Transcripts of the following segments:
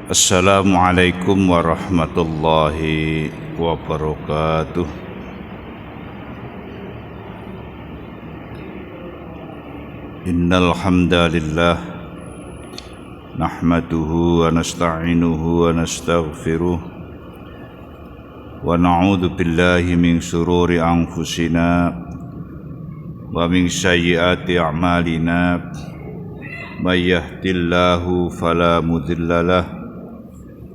Assalamualaikum warahmatullahi wabarakatuh. Innal hamdalillah nahmaduhu wa nasta'inuhu wa nastaghfiruh wa na'udzu billahi min shururi anfusina wa min sayyiati a'malina. May yahdihillahu fala mudilla lahu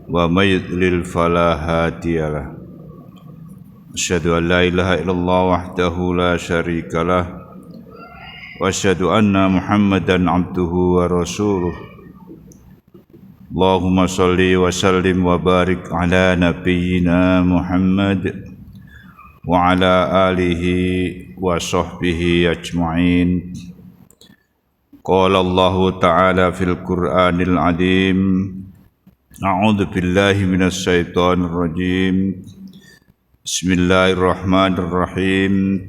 wa may yudlil fala hadiyalah. Asyhadu an la ilaha illallah wahdahu la syarika lah wa asyhadu anna Muhammadan abduhu wa rasuluh. Allahumma shalli wa sallim wa barik ala nabiyyina Muhammad wa ala alihi wa sahbihi ajma'in. Qala Allahu ta'ala fil Qur'anil 'azim. A'udzu billahi minasy syaithanir rajim. Bismillahirrahmanirrahim.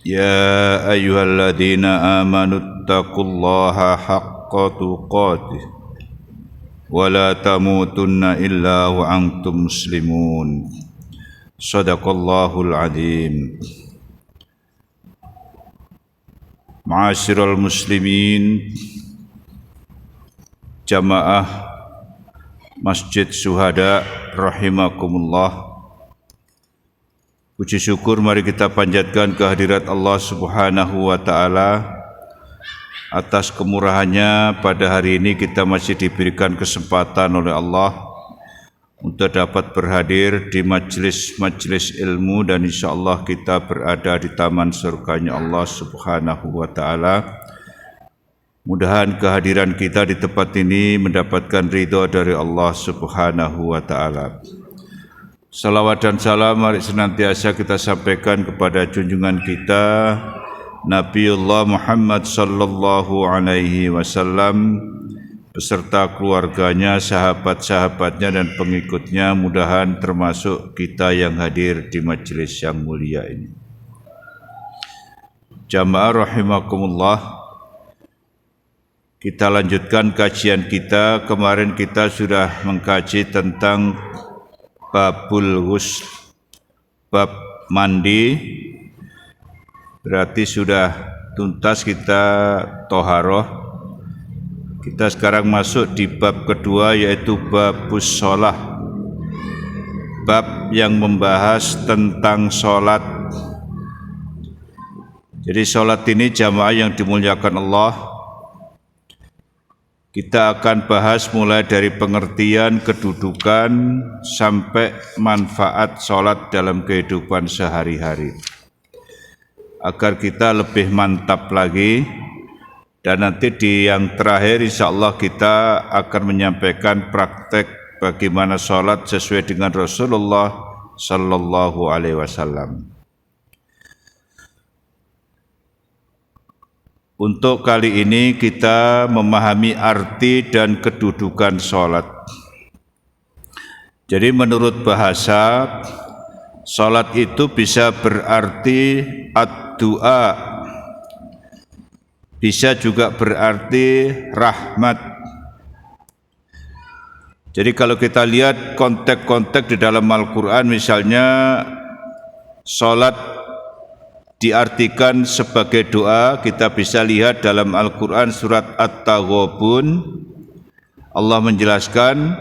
Ya ayyuhalladzina amanu taqullaha haqqa tuqatih wa la tamutunna illa wa antum muslimun. Shadaqallahul adzim. Ma'asyiral muslimin, jamaah Masjid Syuhada rahimakumullah. Puji syukur mari kita panjatkan kehadirat Allah Subhanahu wa taala atas kemurahannya. Pada hari ini kita masih diberikan kesempatan oleh Allah untuk dapat berhadir di majelis ilmu, dan insyaallah kita berada di taman surganya Allah Subhanahu wa taala. Mudahan kehadiran kita di tempat ini mendapatkan ridha dari Allah Subhanahu wa taala. Salawat dan salam mari senantiasa kita sampaikan kepada junjungan kita Nabiullah Muhammad sallallahu alaihi wasallam beserta keluarganya, sahabat-sahabatnya dan pengikutnya. Mudahan termasuk kita yang hadir di majelis yang mulia ini. Jamaah rahimakumullah, kita lanjutkan kajian kita. Kemarin kita sudah mengkaji tentang babul ghusl, bab mandi. Berarti sudah tuntas kita toharoh. Kita sekarang masuk di bab kedua, yaitu babus sholah, bab yang membahas tentang sholat. Jadi sholat ini jamaah yang dimuliakan Allah, kita akan bahas mulai dari pengertian, kedudukan, sampai manfaat sholat dalam kehidupan sehari-hari, agar kita lebih mantap lagi. Dan nanti di yang terakhir insyaallah kita akan menyampaikan praktek bagaimana sholat sesuai dengan Rasulullah sallallahu alaihi wasallam. Untuk kali ini kita memahami arti dan kedudukan sholat. Jadi menurut bahasa, sholat itu bisa berarti ad-du'a, bisa juga berarti rahmat. Jadi kalau kita lihat konteks-konteks di dalam Al-Quran, misalnya sholat diartikan sebagai doa, kita bisa lihat dalam Al-Quran surat At-Taghabun. Allah menjelaskan,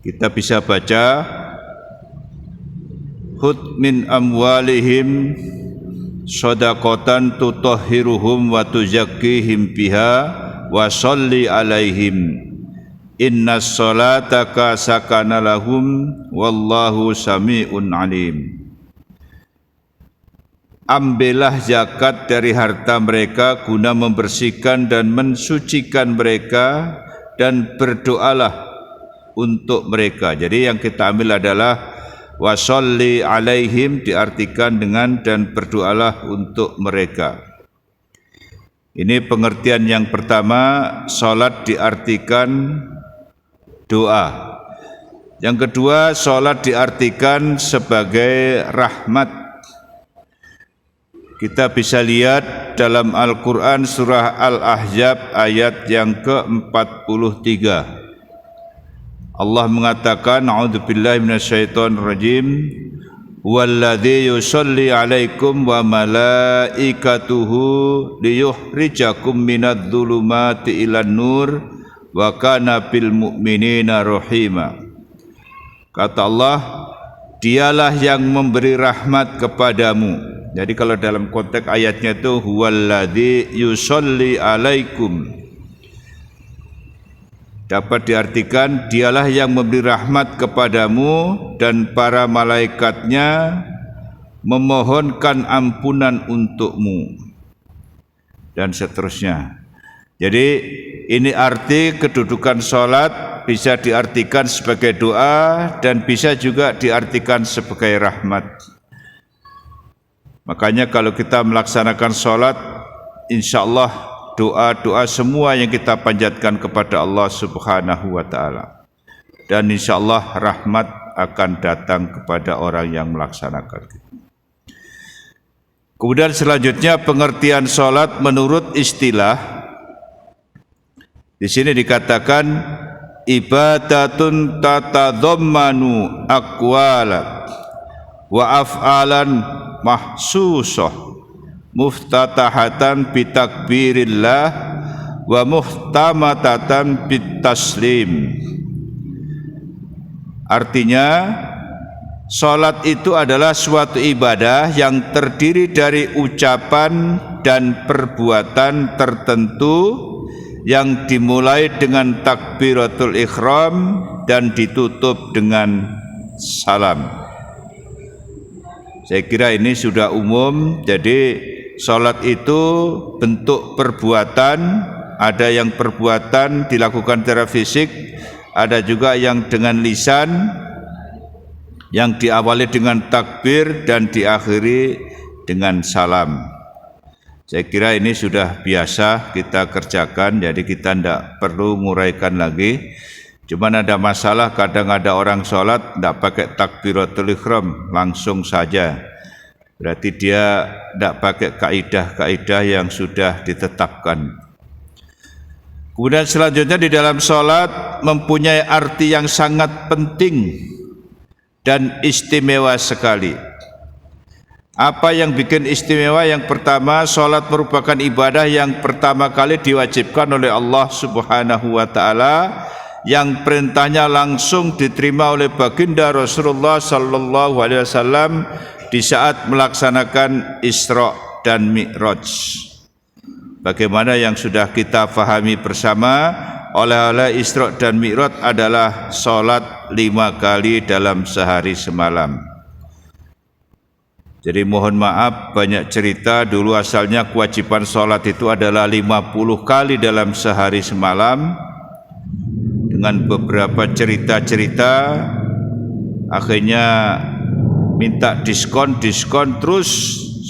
kita bisa baca, Hud min amwalihim shadaqatan tutahhiruhum wa tuzakkihim biha wa sholli alaihim innas sholataka sakana lahum wallahu sami'un alim. Ambillah zakat dari harta mereka guna membersihkan dan mensucikan mereka, dan berdoalah untuk mereka. Jadi yang kita ambil adalah washolli alaihim, diartikan dengan dan berdoalah untuk mereka. Ini pengertian yang pertama, sholat diartikan doa. Yang kedua, sholat diartikan sebagai rahmat. Kita bisa lihat dalam Al-Quran surah Al-Ahzab ayat yang ke-43. Allah mengatakan, A'udzubillahi minasyaitonirrajim, Walladzi yusalli alaikum wa malaikatuhu liyukhrijakum minadh-dhulumati ilan nur wa kana bil mu'minina rahima. Kata Allah, Dialah yang memberi rahmat kepadamu. Jadi kalau dalam konteks ayatnya itu huwallazi yusolli alaikum, dapat diartikan Dialah yang memberi rahmat kepadamu dan para malaikatnya memohonkan ampunan untukmu, dan seterusnya. Jadi ini arti kedudukan sholat bisa diartikan sebagai doa dan bisa juga diartikan sebagai rahmat. Makanya kalau kita melaksanakan sholat, insya Allah doa-doa semua yang kita panjatkan kepada Allah Subhanahu wa Ta'ala, dan insya Allah rahmat akan datang kepada orang yang melaksanakan. Kemudian selanjutnya pengertian sholat menurut istilah. Di sini dikatakan ibadatun tatadhammanu aqwalan wa af'alan mahsusah muftatahatan bitakbirillah wa muhtamatatan bitaslim. Artinya, salat itu adalah suatu ibadah yang terdiri dari ucapan dan perbuatan tertentu yang dimulai dengan takbiratul ihram dan ditutup dengan salam. Saya kira ini sudah umum. Jadi salat itu bentuk perbuatan, ada yang perbuatan dilakukan secara fisik, ada juga yang dengan lisan, yang diawali dengan takbir dan diakhiri dengan salam. Saya kira ini sudah biasa kita kerjakan, jadi kita tidak perlu nguraikan lagi. Cuman ada masalah, kadang ada orang sholat tidak pakai takbiratul ihram, langsung saja. Berarti dia tidak pakai kaidah-kaidah yang sudah ditetapkan. Kemudian selanjutnya di dalam sholat mempunyai arti yang sangat penting dan istimewa sekali. Apa yang bikin istimewa? Yang pertama, sholat merupakan ibadah yang pertama kali diwajibkan oleh Allah Subhanahu wa Ta'ala, yang perintahnya langsung diterima oleh baginda Rasulullah Sallallahu Alaihi Wasallam di saat melaksanakan Isra dan Mi'raj. Bagaimana yang sudah kita fahami bersama, oleh-oleh Isra dan Mi'raj adalah sholat 5 kali dalam sehari semalam. Jadi mohon maaf banyak cerita, dulu asalnya kewajiban sholat itu adalah 50 kali dalam sehari semalam. Dengan beberapa cerita-cerita akhirnya minta diskon terus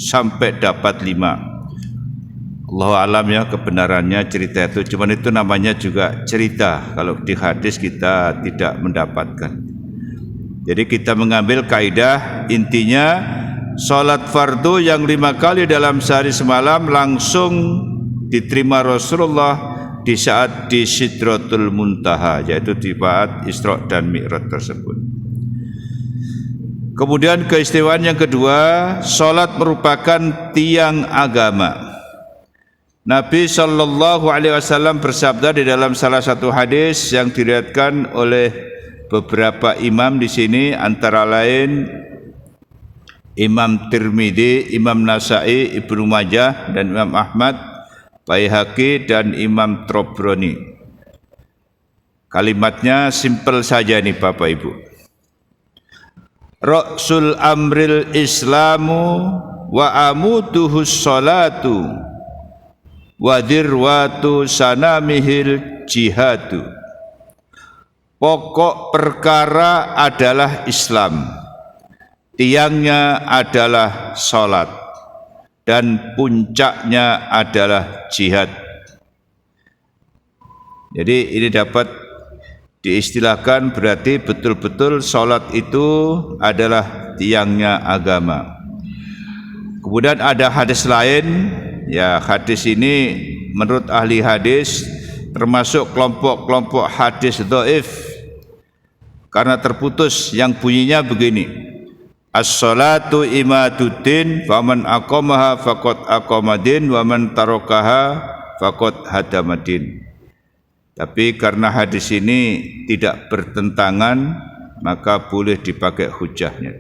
sampai dapat 5. Allahu alam ya kebenarannya cerita itu, cuman itu namanya juga cerita. Kalau di hadis kita tidak mendapatkan. Jadi kita mengambil kaidah intinya, sholat fardu yang 5 kali dalam sehari semalam langsung diterima Rasulullah di saat di Sidratul Muntaha, yaitu di saat Isra dan Mi'raj tersebut. Kemudian keistimewaan yang kedua, sholat merupakan tiang agama. Nabi Sallallahu Alaihi Wasallam bersabda di dalam salah satu hadis yang diriwayatkan oleh beberapa imam di sini, antara lain Imam Tirmidzi, Imam Nasa'i, Ibnu Majah, dan Imam Ahmad, Baihaqi, dan Imam Tabrani. Kalimatnya simpel saja nih Bapak Ibu. Ra'sul amril islamu wa amuduhus salatu wa dirwatu sanamihil jihadu. Pokok perkara adalah Islam, tiangnya adalah salat, dan puncaknya adalah jihad. Jadi ini dapat diistilahkan berarti betul-betul salat itu adalah tiangnya agama. Kemudian ada hadis lain, ya hadis ini menurut ahli hadis termasuk kelompok-kelompok hadis dhaif karena terputus, yang bunyinya begini: as-salatu imaduddin faman aqamaha faqad aqamadin wa man tarakaha faqad hadamadin. Tapi karena hadis ini tidak bertentangan, maka boleh dipakai hujahnya.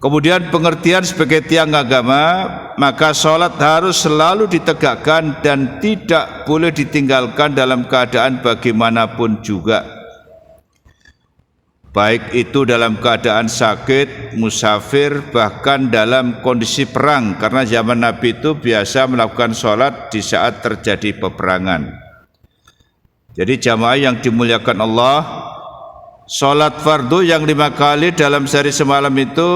Kemudian pengertian sebagai tiang agama, maka sholat harus selalu ditegakkan dan tidak boleh ditinggalkan dalam keadaan bagaimanapun juga, baik itu dalam keadaan sakit, musafir, bahkan dalam kondisi perang, karena zaman Nabi itu biasa melakukan sholat di saat terjadi peperangan. Jadi jamaah yang dimuliakan Allah, sholat fardu yang 5 kali dalam sehari semalam itu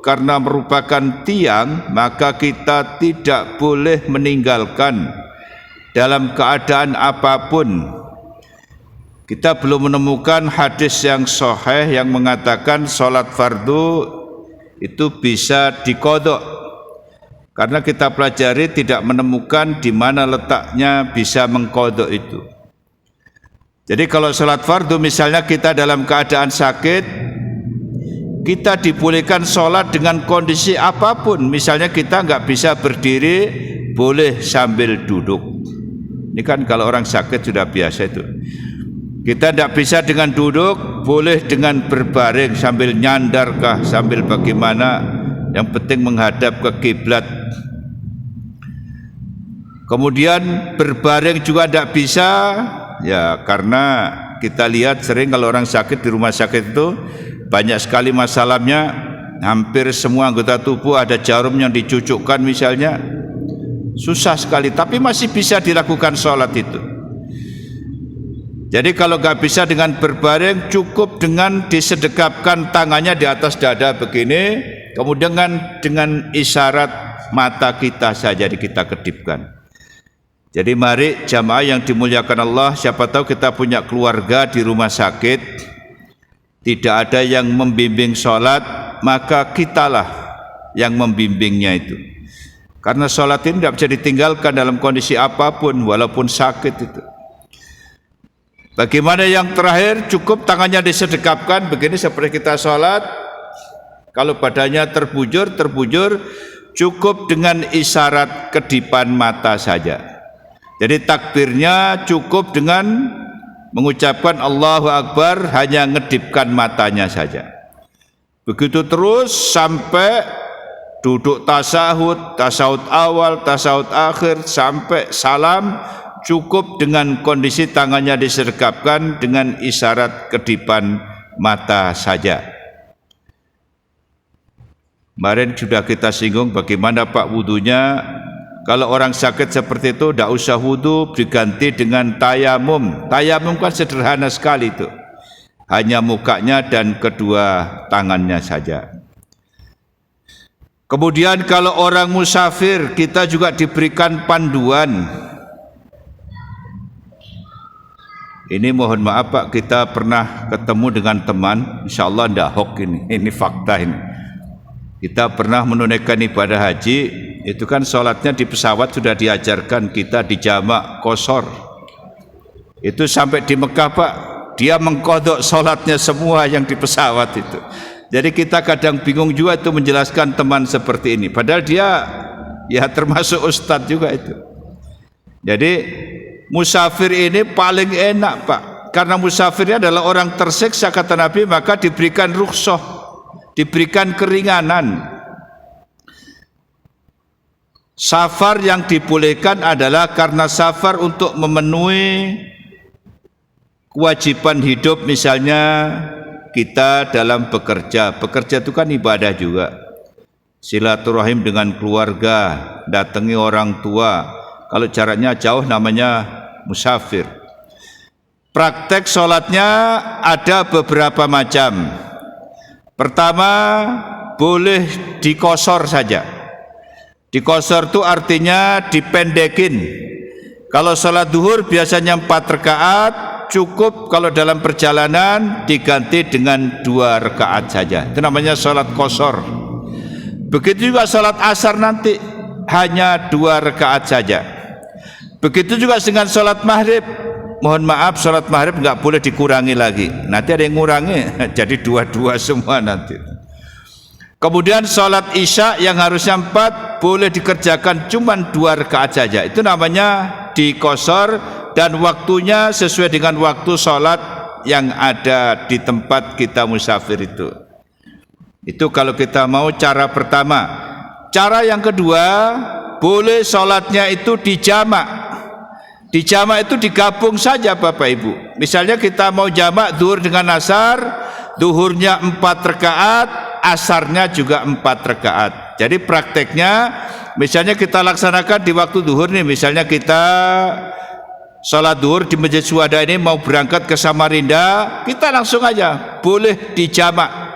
karena merupakan tiang, maka kita tidak boleh meninggalkan dalam keadaan apapun. Kita belum menemukan hadis yang sahih yang mengatakan sholat fardu itu bisa diqadha. Karena kita pelajari tidak menemukan di mana letaknya bisa mengqadha itu. Jadi kalau sholat fardu misalnya kita dalam keadaan sakit, kita dibolehkan sholat dengan kondisi apapun. Misalnya kita nggak bisa berdiri, boleh sambil duduk. Ini kan kalau orang sakit sudah biasa itu. Kita tidak bisa dengan duduk, boleh dengan berbaring sambil nyandarkah, sambil bagaimana, yang penting menghadap ke kiblat. Kemudian berbaring juga tidak bisa, ya karena kita lihat sering kalau orang sakit di rumah sakit itu banyak sekali masalahnya, hampir semua anggota tubuh ada jarum yang dicucukkan misalnya, susah sekali, tapi masih bisa dilakukan sholat itu. Jadi kalau nggak bisa dengan berbaring, cukup dengan disedekapkan tangannya di atas dada begini, kemudian dengan isyarat mata kita saja kita kedipkan. Jadi mari jamaah yang dimuliakan Allah, siapa tahu kita punya keluarga di rumah sakit, tidak ada yang membimbing sholat, maka kitalah yang membimbingnya itu. Karena sholat ini tidak bisa ditinggalkan dalam kondisi apapun, walaupun sakit itu. Bagaimana yang terakhir, cukup tangannya disedekapkan begini seperti kita sholat. Kalau badannya terbujur, cukup dengan isyarat kedipan mata saja. Jadi takbirnya cukup dengan mengucapkan Allahu Akbar, hanya ngedipkan matanya saja. Begitu terus sampai duduk tasahud, tasahud awal, tasahud akhir, sampai salam, cukup dengan kondisi tangannya disedekapkan dengan isyarat kedipan mata saja. Kemarin sudah kita singgung bagaimana Pak wudunya. Kalau orang sakit seperti itu tidak usah wudu, diganti dengan tayamum. Tayamum kan sederhana sekali itu, hanya mukanya dan kedua tangannya saja. Kemudian kalau orang musafir, kita juga diberikan panduan. Ini mohon maaf Pak, kita pernah ketemu dengan teman, insya Allah tidak hoax ini fakta ini. Kita pernah menunaikan ibadah haji, itu kan sholatnya di pesawat sudah diajarkan kita di jamak qashar. Itu sampai di Mekah Pak, dia mengqadha sholatnya semua yang di pesawat itu. Jadi kita kadang bingung juga itu menjelaskan teman seperti ini, padahal dia ya termasuk ustadz juga itu. Jadi musafir ini paling enak Pak, karena musafirnya adalah orang tersiksa kata Nabi, maka diberikan rukhsah, diberikan keringanan. Safar yang dibolehkan adalah karena safar untuk memenuhi kewajiban hidup, misalnya kita dalam bekerja itu kan ibadah juga, silaturahim dengan keluarga, datangi orang tua, kalau jaraknya jauh namanya musafir. Praktek sholatnya ada beberapa macam. Pertama, boleh dikosor saja. Dikosor itu artinya dipendekin. Kalau sholat duhur biasanya 4 rakaat, cukup kalau dalam perjalanan diganti dengan 2 rakaat saja. Itu namanya sholat kosor. Begitu juga salat asar nanti hanya 2 rakaat saja. Begitu juga dengan salat maghrib. Mohon maaf, salat maghrib nggak boleh dikurangi lagi. Nanti ada yang ngurangi, jadi 2 semua nanti. Kemudian salat isya yang harusnya 4 boleh dikerjakan cuma 2 rakaat saja. Itu namanya dikosor dan waktunya sesuai dengan waktu salat yang ada di tempat kita musafir itu. Itu kalau kita mau cara pertama. Cara yang kedua, boleh sholatnya itu dijamak. Dijamak itu digabung saja Bapak Ibu. Misalnya kita mau jamak duhur dengan asar, duhurnya 4 rakaat, asarnya juga 4 rakaat. Jadi prakteknya, misalnya kita laksanakan di waktu duhur nih, misalnya kita sholat duhur di Masjid Syuhada ini mau berangkat ke Samarinda, kita langsung aja boleh dijamak.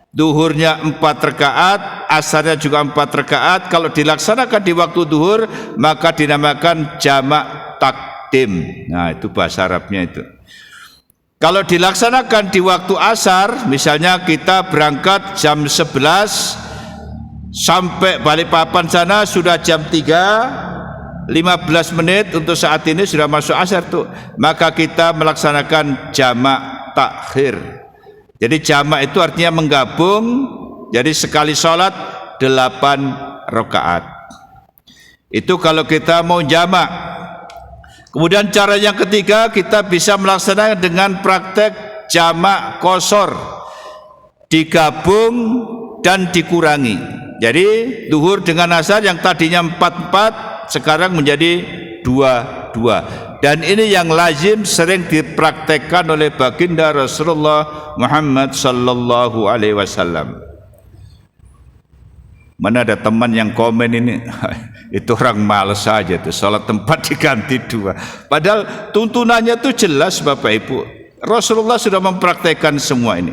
Duhurnya 4 rakaat, asarnya juga 4 rakaat. Kalau dilaksanakan di waktu duhur maka dinamakan jamak takdim. Nah, itu bahasa Arabnya itu. Kalau dilaksanakan di waktu asar, misalnya kita berangkat jam 11 sampai Balikpapan sana sudah jam 3, 15 menit untuk saat ini sudah masuk asar tuh, maka kita melaksanakan jamak takhir. Jadi jamak itu artinya menggabung, jadi sekali sholat 8 rakaat. Itu kalau kita mau jamak. Kemudian cara yang ketiga, kita bisa melaksanakan dengan praktek jamak qashar, digabung dan dikurangi. Jadi duhur dengan asar yang tadinya 4 sekarang menjadi 2. Dan ini yang lazim sering dipraktekkan oleh baginda Rasulullah Muhammad sallallahu alaihi wasallam. Mana ada teman yang komen ini, itu orang malas saja tuh, salat tempat diganti 2. Padahal tuntunannya tuh jelas Bapak Ibu. Rasulullah sudah mempraktekkan semua ini.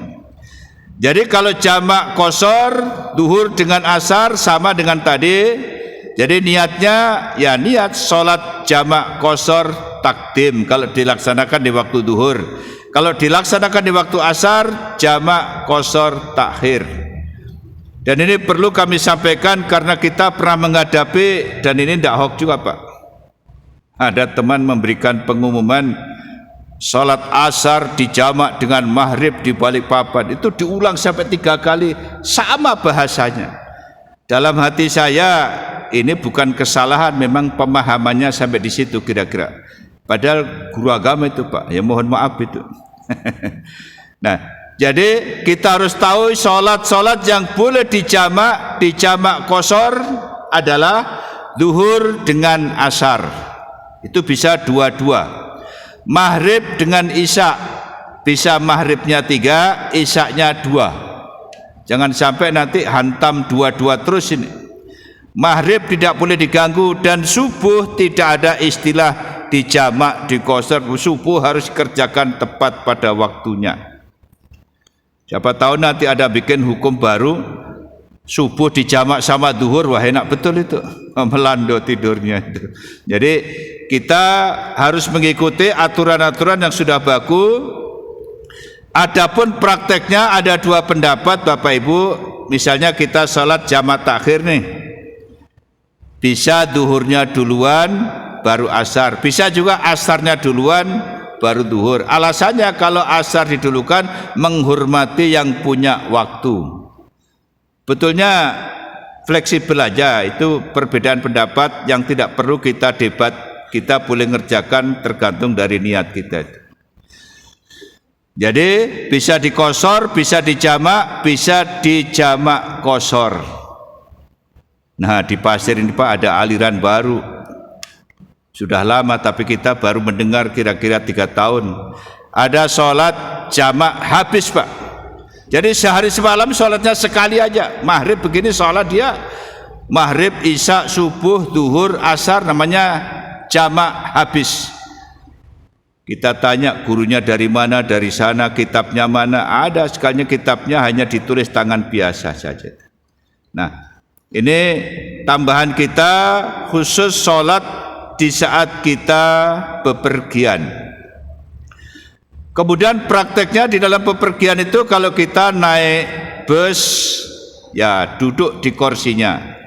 Jadi kalau jamak qashar, duhur dengan asar sama dengan tadi. Jadi niatnya ya niat sholat jamak qashar takdim kalau dilaksanakan di waktu duhur. Kalau dilaksanakan di waktu asar, jamak qashar takhir. Dan ini perlu kami sampaikan karena kita pernah menghadapi, dan ini tidak hoax juga Pak. Ada teman memberikan pengumuman sholat asar dijamak dengan maghrib di Balikpapan. Itu diulang sampai 3 kali, sama bahasanya. Dalam hati saya, ini bukan kesalahan, memang pemahamannya sampai di situ kira-kira. Padahal guru agama itu Pak, ya mohon maaf itu. Nah, jadi kita harus tahu sholat-sholat yang boleh dijamak qashar adalah duhur dengan asar. Itu bisa 2. Maghrib dengan isya, bisa maghribnya 3, isyanya 2. Jangan sampai nanti hantam 2 terus ini. Maghrib tidak boleh diganggu dan subuh tidak ada istilah dijamak, diqashar. Subuh harus dikerjakan tepat pada waktunya. Siapa tahu nanti ada bikin hukum baru, subuh dijamak sama duhur, wah enak betul itu, melando tidurnya itu. Jadi kita harus mengikuti aturan-aturan yang sudah baku. Adapun prakteknya ada 2 pendapat Bapak Ibu. Misalnya kita sholat jamak takhir nih, bisa duhurnya duluan baru asar, bisa juga asarnya duluan baru duhur. Alasannya kalau asar didulukan menghormati yang punya waktu. Betulnya fleksibel aja, itu perbedaan pendapat yang tidak perlu kita debat. Kita boleh ngerjakan tergantung dari niat kita. Jadi bisa diqashar, bisa dijamak, bisa dijamak qashar. Nah, di Pasir ini Pak ada aliran baru. Sudah lama tapi kita baru mendengar kira-kira 3 tahun. Ada sholat jamak habis Pak. Jadi sehari semalam sholatnya sekali aja. Maghrib begini sholat dia, maghrib, isya, subuh, duhur, asar, namanya jamak habis. Kita tanya gurunya dari mana, dari sana, kitabnya mana, ada sekalinya kitabnya hanya ditulis tangan biasa saja. Nah, ini tambahan kita khusus sholat di saat kita bepergian. Kemudian prakteknya di dalam bepergian itu kalau kita naik bus ya duduk di kursinya.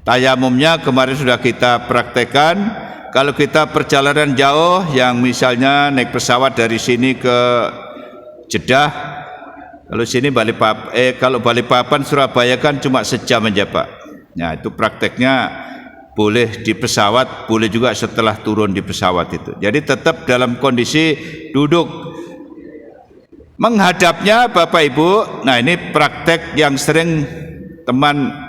Tayamumnya kemarin sudah kita praktekkan. Kalau kita perjalanan jauh yang misalnya naik pesawat dari sini ke Jeddah, kalau sini kalau Balikpapan Surabaya kan cuma sejam aja Pak. Nah itu prakteknya boleh di pesawat, boleh juga setelah turun di pesawat itu. Jadi tetap dalam kondisi duduk. Menghadapnya Bapak Ibu, nah ini praktek yang sering teman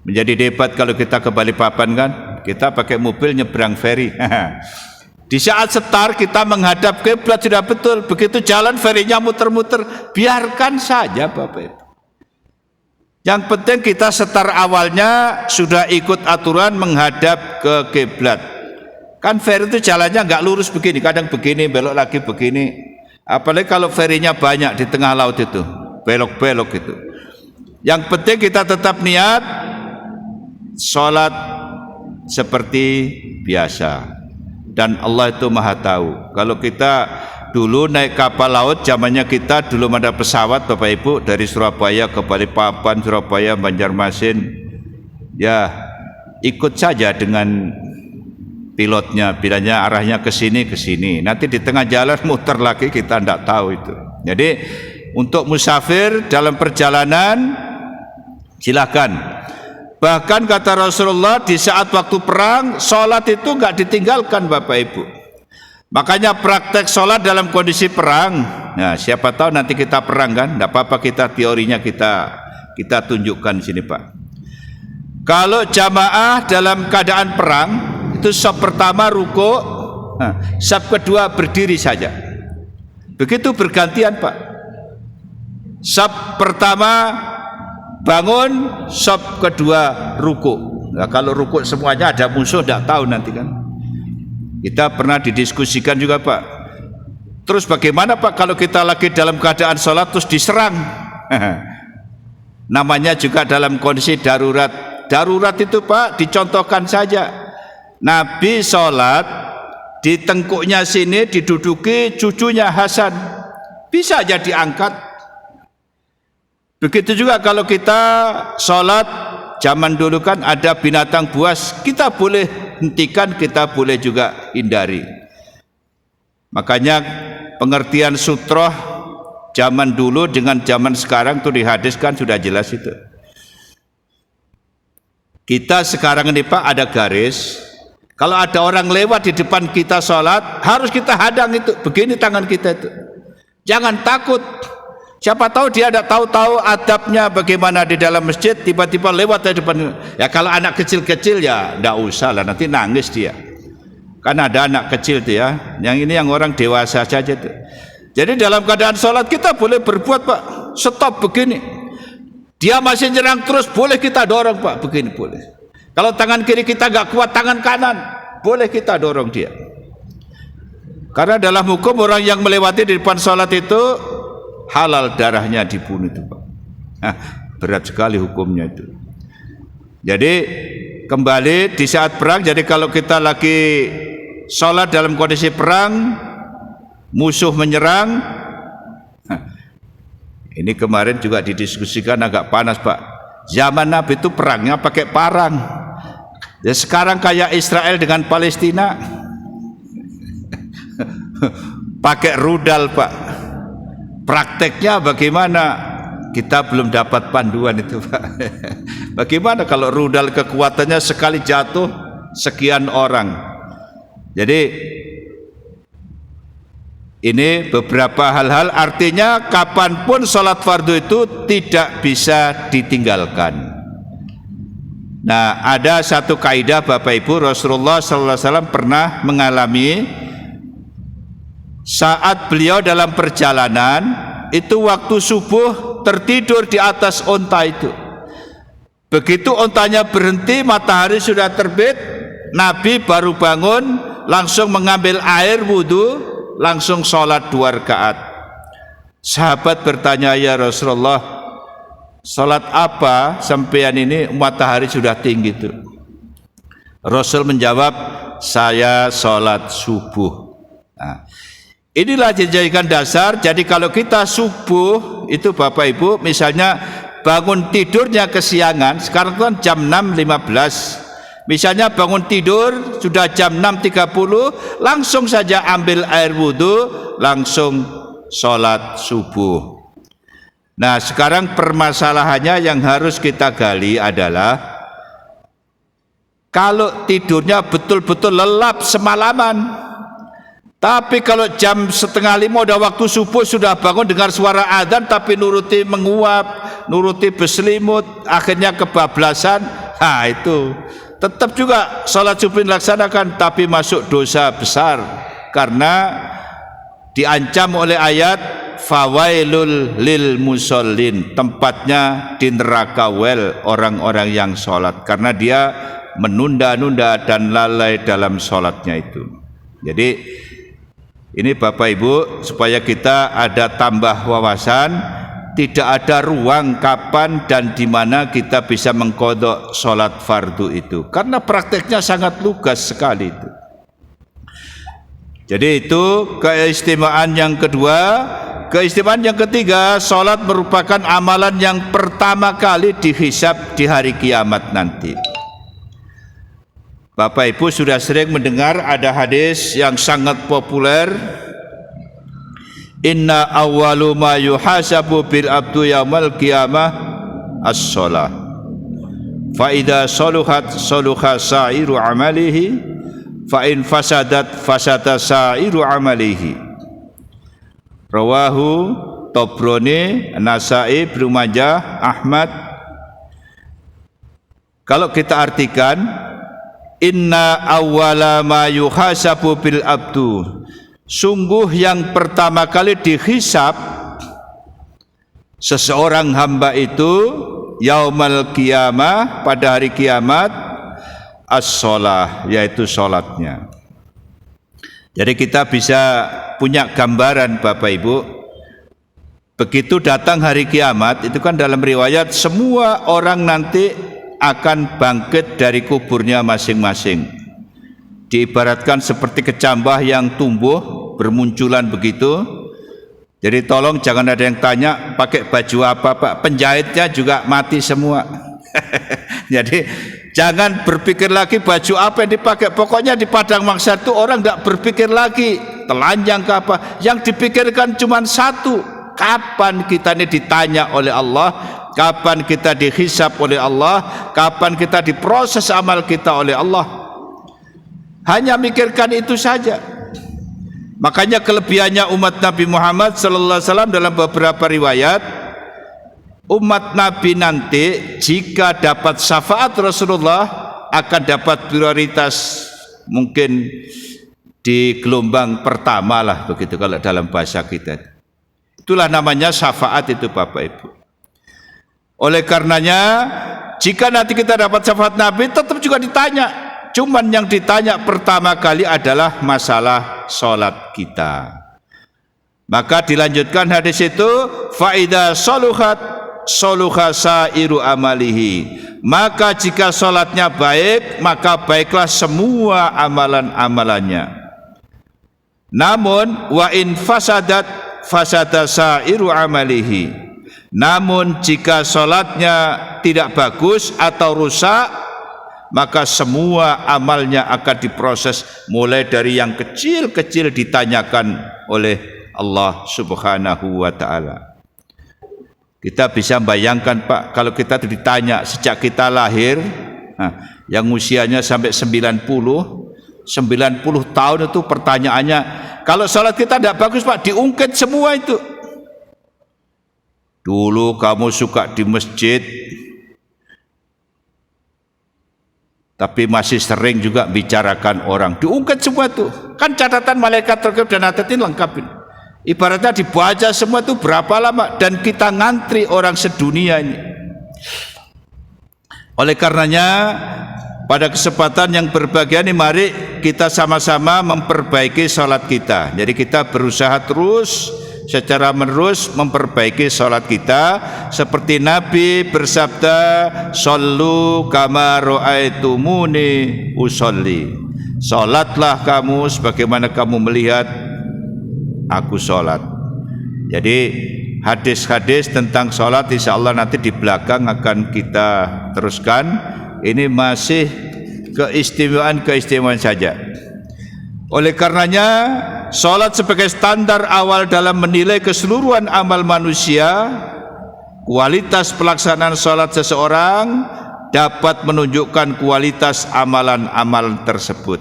menjadi debat kalau kita ke Balikpapan kan. Kita pakai mobil nyebrang feri. Di saat setar kita menghadap kiblat sudah betul. Begitu jalan ferinya muter-muter, biarkan saja Bapak Ibu. Yang penting kita setar awalnya sudah ikut aturan menghadap ke kiblat. Kan feri itu jalannya nggak lurus begini, kadang begini, belok lagi begini. Apalagi kalau ferinya banyak di tengah laut itu, belok-belok itu. Yang penting kita tetap niat sholat seperti biasa, dan Allah itu maha tahu. Kalau kita dulu naik kapal laut, zamannya kita dulu ada pesawat Bapak Ibu dari Surabaya ke Balikpapan, Surabaya, Banjarmasin, ya ikut saja dengan pilotnya, bilangnya arahnya ke sini, nanti di tengah jalan muter lagi, kita tidak tahu itu. Jadi untuk musafir dalam perjalanan silakan. Bahkan kata Rasulullah di saat waktu perang, sholat itu nggak ditinggalkan Bapak Ibu. Makanya praktek sholat dalam kondisi perang. Nah siapa tahu nanti kita perang kan, tidak apa-apa, kita teorinya kita tunjukkan di sini Pak. Kalau jamaah dalam keadaan perang, itu saf pertama ruku, saf kedua berdiri saja. Begitu bergantian Pak. Saf pertama bangun, saf kedua ruku. Nah, kalau ruku semuanya ada musuh, tidak tahu nanti kan. Kita pernah didiskusikan juga Pak. Terus bagaimana Pak kalau kita lagi dalam keadaan sholat terus diserang? Namanya juga dalam kondisi darurat. Darurat itu Pak dicontohkan saja. Nabi sholat di tengkuknya sini diduduki cucunya Hasan, bisa aja diangkat. Begitu juga kalau kita sholat, zaman dulu kan ada binatang buas, kita boleh hentikan, kita boleh juga hindari. Makanya pengertian sutroh zaman dulu dengan zaman sekarang itu di hadis kan sudah jelas itu. Kita sekarang ini Pak ada garis, kalau ada orang lewat di depan kita sholat, harus kita hadang itu, begini tangan kita itu. Jangan takut. Siapa tahu dia ada tahu adabnya bagaimana di dalam masjid, tiba-tiba lewat dari depan. Ya kalau anak kecil-kecil ya tidak usah lah, nanti nangis dia. Kan ada anak kecil tuh ya. Yang ini yang orang dewasa saja tuh. Jadi dalam keadaan sholat kita boleh berbuat Pak. Stop begini. Dia masih nyerang terus, boleh kita dorong Pak, begini boleh. Kalau tangan kiri kita nggak kuat, tangan kanan boleh kita dorong dia. Karena dalam hukum orang yang melewati di depan sholat itu halal darahnya dibunuh itu Pak. Nah, berat sekali hukumnya itu. Jadi kembali di saat perang, jadi kalau kita lagi sholat dalam kondisi perang, musuh menyerang, ini kemarin juga didiskusikan agak panas Pak. Zaman Nabi itu perangnya pakai parang. Ya sekarang kayak Israel dengan Palestina pakai rudal Pak. Prakteknya bagaimana? Kita belum dapat panduan itu Pak. Bagaimana kalau rudal kekuatannya sekali jatuh sekian orang? Jadi ini beberapa hal-hal, artinya kapanpun sholat fardu itu tidak bisa ditinggalkan. Nah ada satu kaidah Bapak Ibu, Rasulullah SAW pernah mengalami saat beliau dalam perjalanan itu waktu subuh tertidur di atas onta itu. Begitu ontanya berhenti, matahari sudah terbit, Nabi baru bangun, langsung mengambil air wudhu, langsung sholat 2 rakaat. Sahabat bertanya, ya Rasulullah, sholat apa sampean ini matahari sudah tinggi itu? Rasul menjawab, saya sholat subuh. Nah, inilah dijadikan dasar. Jadi kalau kita subuh itu Bapak Ibu, misalnya bangun tidurnya kesiangan, sekarang kan jam 6.15, misalnya bangun tidur sudah jam 6.30, langsung saja ambil air wudhu, langsung sholat subuh. Nah sekarang permasalahannya yang harus kita gali adalah kalau tidurnya betul-betul lelap semalaman, tapi kalau jam 4:30 udah waktu subuh sudah bangun dengar suara adzan tapi nuruti menguap, nuruti berselimut, akhirnya kebablasan, nah itu tetap juga sholat subuh dilaksanakan tapi masuk dosa besar karena diancam oleh ayat fawailul lil musallin, tempatnya di neraka wel orang-orang yang sholat karena dia menunda-nunda dan lalai dalam sholatnya itu. Jadi ini Bapak Ibu supaya kita ada tambah wawasan, tidak ada ruang kapan dan di mana kita bisa mengqadha sholat fardu itu karena prakteknya sangat lugas sekali itu. Jadi itu keistimewaan yang kedua. Keistimewaan yang ketiga, sholat merupakan amalan yang pertama kali dihisab di hari kiamat nanti. Bapak Ibu sudah sering mendengar ada hadis yang sangat populer, inna awwalu ma yuhasabu bil abdu yaumal qiyamah as-shalah fa idza saluhat saluha sa'iru amalihi fa in fasadat fasada sa'iru amalihi. Rawahu Tabrani, Nasa'i, Ibnu Majah, Ahmad. Kalau kita artikan inna awwala ma yuhasabu bil abdu, sungguh yang pertama kali dihisab seseorang hamba itu yaumal qiyamah, pada hari kiamat, as-shalah, yaitu sholatnya. Jadi kita bisa punya gambaran Bapak Ibu, begitu datang hari kiamat itu kan dalam riwayat semua orang nanti akan bangkit dari kuburnya masing-masing, diibaratkan seperti kecambah yang tumbuh bermunculan begitu. Jadi tolong jangan ada yang tanya pakai baju apa Pak, penjahitnya juga mati semua. Jadi jangan berpikir lagi baju apa yang dipakai, pokoknya di padang mahsyar itu orang tidak berpikir lagi telanjang ke apa, yang dipikirkan cuma satu, kapan kita ini ditanya oleh Allah, kapan kita dihisab oleh Allah, kapan kita diproses amal kita oleh Allah. Hanya mikirkan itu saja. Makanya kelebihannya umat Nabi Muhammad sallallahu alaihi wasallam dalam beberapa riwayat, umat Nabi nanti jika dapat syafaat Rasulullah akan dapat prioritas, mungkin di gelombang pertama lah begitu kalau dalam bahasa kita. Itulah namanya syafaat itu Bapak Ibu. Oleh karenanya jika nanti kita dapat syafaat Nabi tetap juga ditanya, cuman yang ditanya pertama kali adalah masalah sholat kita. Maka dilanjutkan hadis itu, faida soluhat soluha sairu amalihi, maka jika sholatnya baik maka baiklah semua amalan-amalannya. Namun wa in fasadat fasada sairu amalihi, namun jika sholatnya tidak bagus atau rusak maka semua amalnya akan diproses, mulai dari yang kecil-kecil ditanyakan oleh Allah Subhanahu wa ta'ala. Kita bisa bayangkan Pak, kalau kita ditanya sejak kita lahir, yang usianya sampai 90 tahun itu pertanyaannya, kalau sholat kita tidak bagus Pak, diungkit semua itu. Dulu kamu suka di masjid, tapi masih sering juga bicarakan orang, diungkit semua itu. Kan catatan malaikat terkait dan hati-hati lengkapin. Ibaratnya dibaca semua itu berapa lama, dan kita ngantri orang sedunia ini. Oleh karenanya pada kesempatan yang berbahagia ini mari kita sama-sama memperbaiki sholat kita. Jadi kita berusaha terus secara menerus memperbaiki sholat kita, seperti Nabi bersabda, shollu kama ra'aitumuni usolli, sholatlah kamu sebagaimana kamu melihat aku sholat. Jadi hadis-hadis tentang sholat insyaallah nanti di belakang akan kita teruskan. Ini masih keistimewaan saja. Oleh karenanya sholat sebagai standar awal dalam menilai keseluruhan amal manusia. Kualitas pelaksanaan sholat seseorang dapat menunjukkan kualitas amalan-amalan tersebut.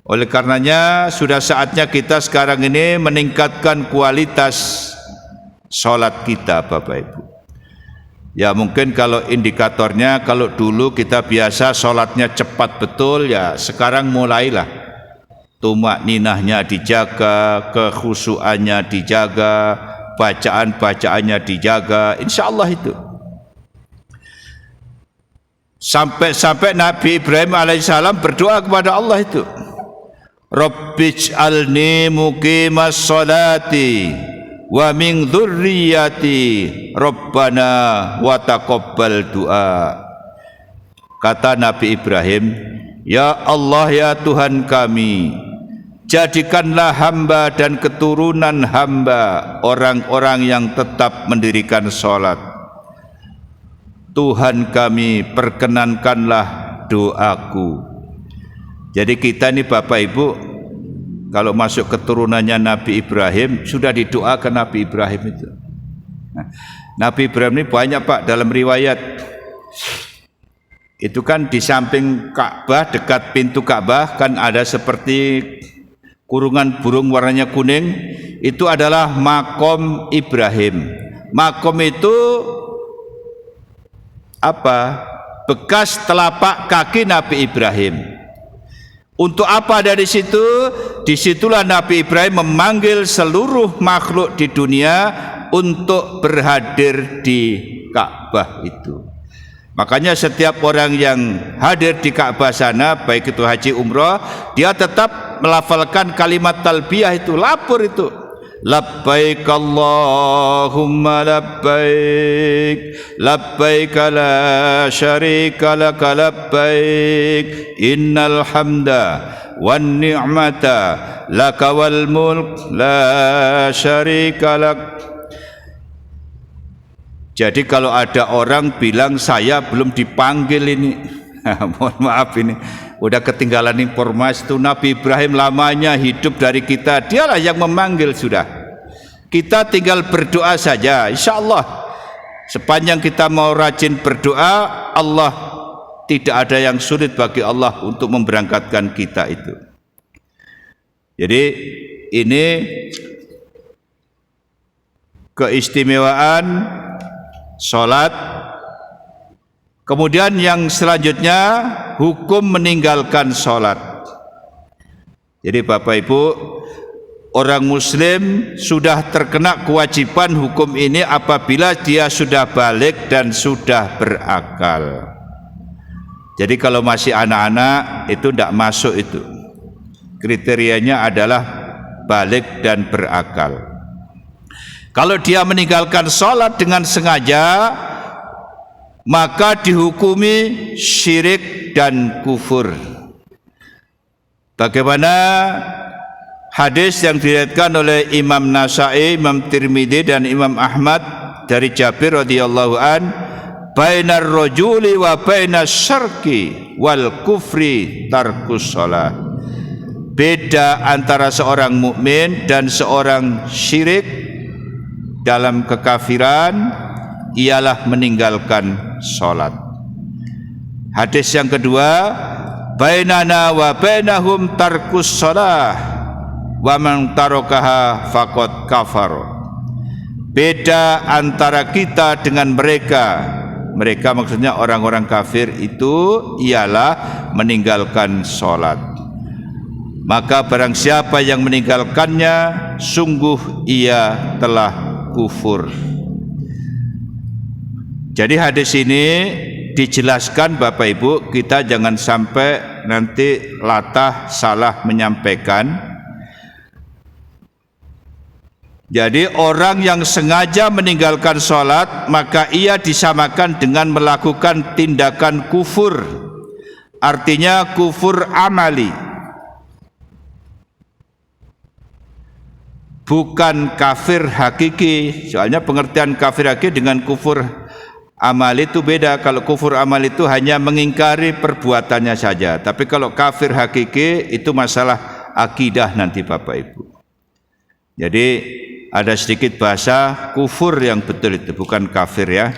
Oleh karenanya sudah saatnya kita sekarang ini meningkatkan kualitas sholat kita, Bapak Ibu. Ya mungkin kalau indikatornya, kalau dulu kita biasa sholatnya cepat betul, ya sekarang mulailah tumak ninahnya dijaga, kekhusyuannya dijaga, bacaan-bacaannya dijaga, insya Allah itu. Sampai Nabi Ibrahim alaihissalam berdoa kepada Allah itu, Rabbij'alni muqimas sholati wa min dzurriyyati Rabbana wa taqabbal du'a. Kata Nabi Ibrahim, ya Allah ya Tuhan kami, jadikanlah hamba dan keturunan hamba orang-orang yang tetap mendirikan sholat. Tuhan kami, perkenankanlah doaku. Jadi kita ini Bapak Ibu, kalau masuk keturunannya Nabi Ibrahim, sudah didoakan Nabi Ibrahim itu. Nah, Nabi Ibrahim ini banyak Pak dalam riwayat. Itu kan di samping Ka'bah, dekat pintu Ka'bah kan ada seperti kurungan burung warnanya kuning, itu adalah makom Ibrahim. Makom itu apa? Bekas telapak kaki Nabi Ibrahim. Untuk apa dari situ? Disitulah Nabi Ibrahim memanggil seluruh makhluk di dunia untuk berhadir di Ka'bah itu. Makanya setiap orang yang hadir di Ka'bah sana, baik itu haji umrah, dia tetap melafalkan kalimat talbiyah itu, lapor itu. Labbaik Allahumma labbaik, labbaik la syarika laka labbaik, innal hamda wan ni'mata laka wal mulk la syarika lak. Jadi kalau ada orang bilang saya belum dipanggil ini, mohon maaf ini udah ketinggalan informasi itu. Nabi Ibrahim lamanya hidup dari kita, dialah yang memanggil sudah. Kita tinggal berdoa saja, insya Allah. Sepanjang kita mau rajin berdoa, Allah tidak ada yang sulit bagi Allah untuk memberangkatkan kita itu. Jadi ini keistimewaan sholat. Kemudian yang selanjutnya hukum meninggalkan sholat. Jadi Bapak Ibu, orang muslim sudah terkena kewajiban hukum ini apabila dia sudah balik dan sudah berakal. Jadi kalau masih anak-anak itu tidak masuk itu. Kriterianya adalah balik dan berakal. Kalau dia meninggalkan sholat dengan sengaja, maka dihukumi syirik dan kufur. Bagaimana hadis yang diriwayatkan oleh Imam Nasa'i, Imam Tirmidzi dan Imam Ahmad dari Jabir radhiyallahu an, bainar rajuli wa bainas syirki wal kufri tarkus shalah. Beda antara seorang mukmin dan seorang syirik dalam kekafiran ialah meninggalkan sholat. Hadis yang kedua, bainana wa bainahum tarkus shalah wa man tarakaha faqad kafar. Beda antara kita dengan mereka. Mereka maksudnya orang-orang kafir itu ialah meninggalkan sholat. Maka barang siapa yang meninggalkannya, sungguh ia telah kufur. Jadi hadis ini dijelaskan Bapak Ibu, kita jangan sampai nanti latah salah menyampaikan. Jadi orang yang sengaja meninggalkan sholat, maka ia disamakan dengan melakukan tindakan kufur. Artinya kufur amali. bukan kafir hakiki. Soalnya pengertian kafir hakiki dengan kufur amal itu beda. Kalau kufur amal itu hanya mengingkari perbuatannya saja. Tapi kalau kafir hakiki itu masalah akidah nanti Bapak Ibu. Jadi ada sedikit bahasa kufur yang betul itu, bukan kafir ya.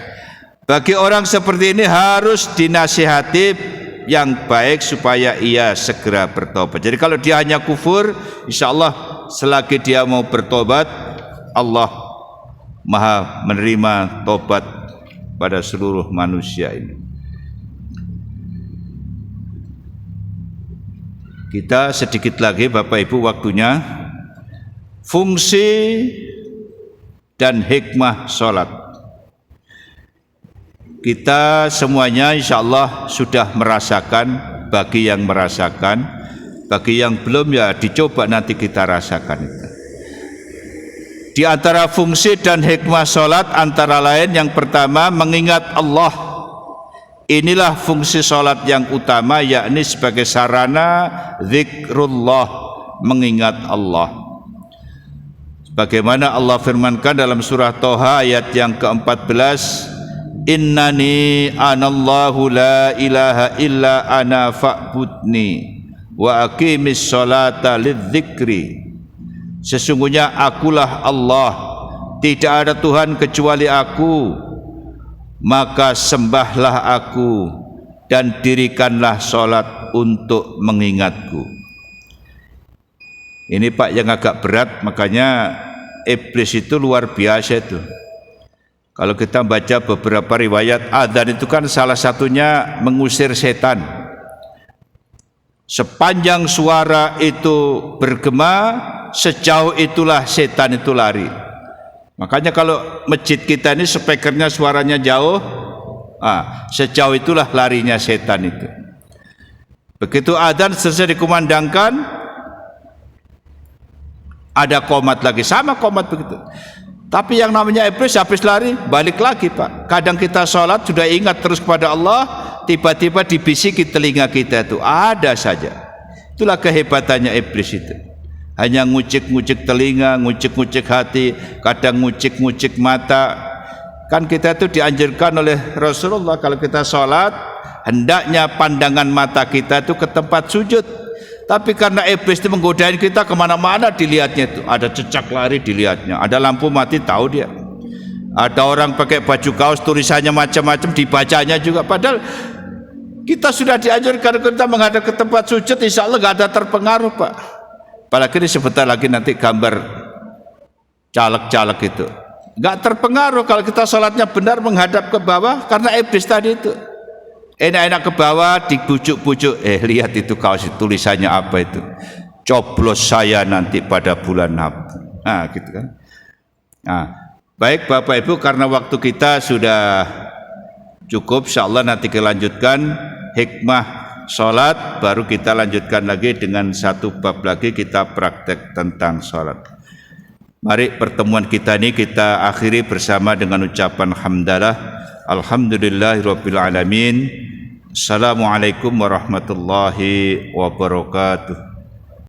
Bagi orang seperti ini harus dinasihati yang baik supaya ia segera bertobat. Jadi kalau dia hanya kufur, insya Allah selagi dia mau bertobat, Allah Maha menerima tobat pada seluruh manusia ini. Kita sedikit lagi Bapak Ibu waktunya. Fungsi dan hikmah sholat. Kita semuanya insya Allah sudah merasakan. Bagi yang merasakan, bagi yang belum ya dicoba nanti kita rasakan itu. Di antara fungsi dan hikmah sholat antara lain yang pertama mengingat Allah. Inilah fungsi sholat yang utama, yakni sebagai sarana zikrullah, mengingat Allah. Bagaimana Allah firmankan dalam surah Toha ayat yang ke-14, Innani anallahu la ilaha illa ana fa'budni wa aqimis sholata lidzikri. Sesungguhnya akulah Allah, tidak ada Tuhan kecuali aku, maka sembahlah aku dan dirikanlah sholat untuk mengingatku. Ini Pak yang agak berat, makanya iblis itu luar biasa itu. Kalau kita baca beberapa riwayat, adzan itu kan salah satunya mengusir setan. Sepanjang suara itu bergema, sejauh itulah setan itu lari. Makanya kalau masjid kita ini speakernya suaranya jauh, sejauh itulah larinya setan itu. Begitu adzan selesai dikumandangkan, ada qomat lagi, sama qomat begitu. Tapi yang namanya iblis habis lari, balik lagi Pak. Kadang kita sholat sudah ingat terus kepada Allah, tiba-tiba dibisiki telinga kita itu, ada saja. Itulah kehebatannya iblis itu. Hanya ngucik-ngucik telinga, ngucik-ngucik hati, kadang ngucik-ngucik mata. Kan kita itu dianjurkan oleh Rasulullah kalau kita sholat, hendaknya pandangan mata kita itu ke tempat sujud. Tapi karena iblis itu menggodain kita kemana-mana dilihatnya itu. Ada cecak lari dilihatnya, ada lampu mati tahu dia. Ada orang pakai baju kaos tulisannya macam-macam dibacanya juga. Padahal kita sudah dianjurkan kita menghadap ke tempat sujud, insya Allah gak ada terpengaruh Pak. Apalagi ini sebentar lagi nanti gambar caleg-caleg itu. Gak terpengaruh kalau kita sholatnya benar menghadap ke bawah karena iblis tadi itu. Enak-enak ke bawah dibujuk-bujuk, lihat itu kaos tulisannya apa itu, coblos saya nanti pada bulan April. Gitu kan. Baik Bapak Ibu, karena waktu kita sudah cukup, insyaallah nanti kita lanjutkan hikmah sholat, baru kita lanjutkan lagi dengan satu bab lagi kita praktek tentang sholat. Mari pertemuan kita ini kita akhiri bersama dengan ucapan hamdalah. Alhamdulillahirabbil alamin. Assalamualaikum warahmatullahi wabarakatuh.